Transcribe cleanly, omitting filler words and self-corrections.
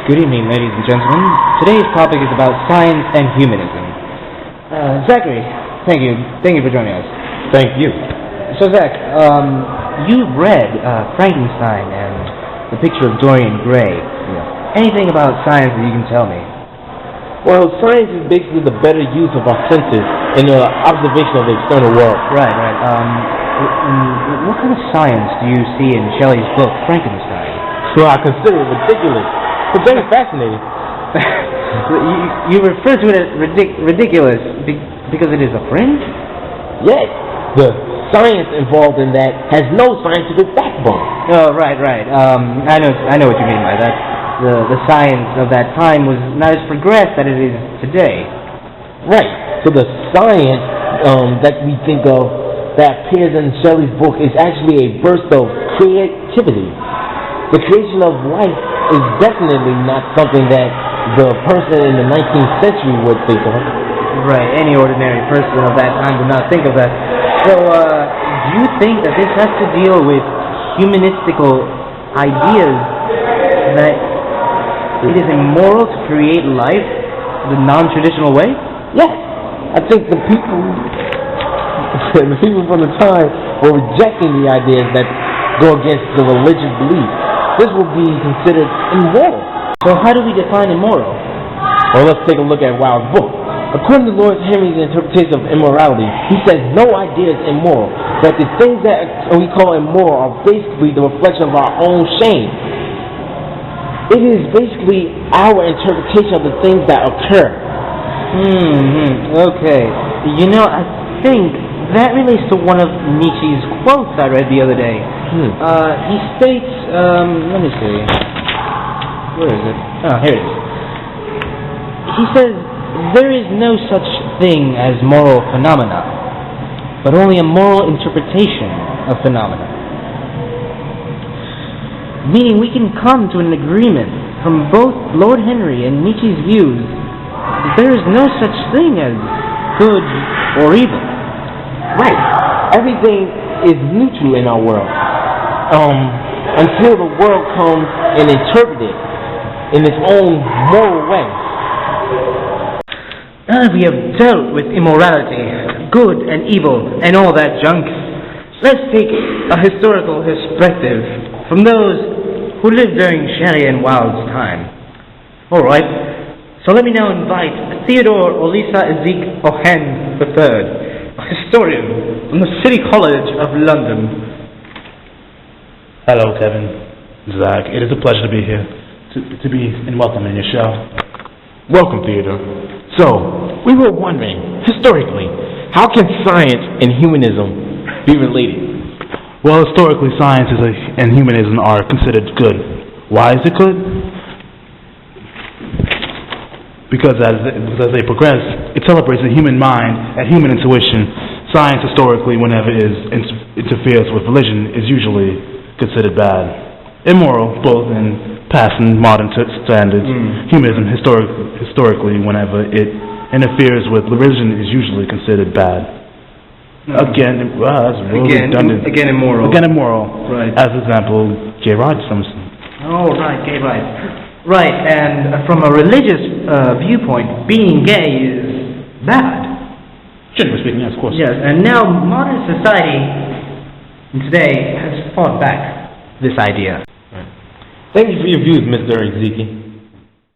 Good evening, ladies and gentlemen. Today's topic is about science and humanism. Zachary, thank you for joining us. Thank you. So, Zach, you've read Frankenstein and The Picture of Dorian Gray. Yeah. Anything about science that you can tell me? Well, science is basically the better use of our senses in the observation of the external world. Right. What kind of science do you see in Shelley's book, Frankenstein? Well, I consider it ridiculous. It's very fascinating. You refer to it as ridiculous because it is a fringe? Yes. The science involved in that has no scientific backbone. Oh, right. I know what you mean by that. The science of that time was not as progressed as it is today. Right. So the science that we think of that appears in Shelley's book is actually a burst of creativity. The creation of life is definitely not something that the person in the 19th century would think of. Right, any ordinary person of that time would not think of that. So, do you think that this has to deal with humanistical ideas that it is immoral to create life the non-traditional way? Yes. I think the people from the time were rejecting the ideas that go against the religious belief. This will be considered immoral. So how do we define immoral? Well, let's take a look at Wilde's book. According to Lord Henry's interpretation of immorality, he says no idea is immoral, that the things that we call immoral are basically the reflection of our own shame. It is basically our interpretation of the things that occur. Okay. I think that relates to one of Nietzsche's quotes I read the other day. He states, let me see. Where is it? Oh, here it is. He says, there is no such thing as moral phenomena, but only a moral interpretation of phenomena. Meaning we can come to an agreement from both Lord Henry and Nietzsche's views that there is no such thing as good or evil. Right. Everything is neutral in our world. Until the world comes and interprets it in its own moral way. Now that we have dealt with immorality, good and evil, and all that junk, let's take a historical perspective from those who lived during Shelley and Wilde's time. Alright, so let me now invite Theodore Olisa Ezek Ohen III, a historian from the City College of London. Hello, Kevin. Zach, it is a pleasure to be here, to be and welcome in your show. Welcome, Theodore. So, we were wondering, historically, how can science and humanism be related? Well, historically, science and humanism are considered good. Why is it good? Because as they progress, it celebrates the human mind and human intuition. Science, historically, whenever it interferes with religion, is usually considered bad. Immoral, both in past and modern standards. Humanism, historically, whenever it interferes with religion, is usually considered bad. Again, that's really redundant. Again, immoral. Again, immoral. Right. As example, gay rights. Oh, right, gay rights. Right, and from a religious viewpoint, being gay is bad. Generally speaking, yes, of course. Yes, and now modern society today has fought back this idea. Thank you for your views, Mr. Ezeki.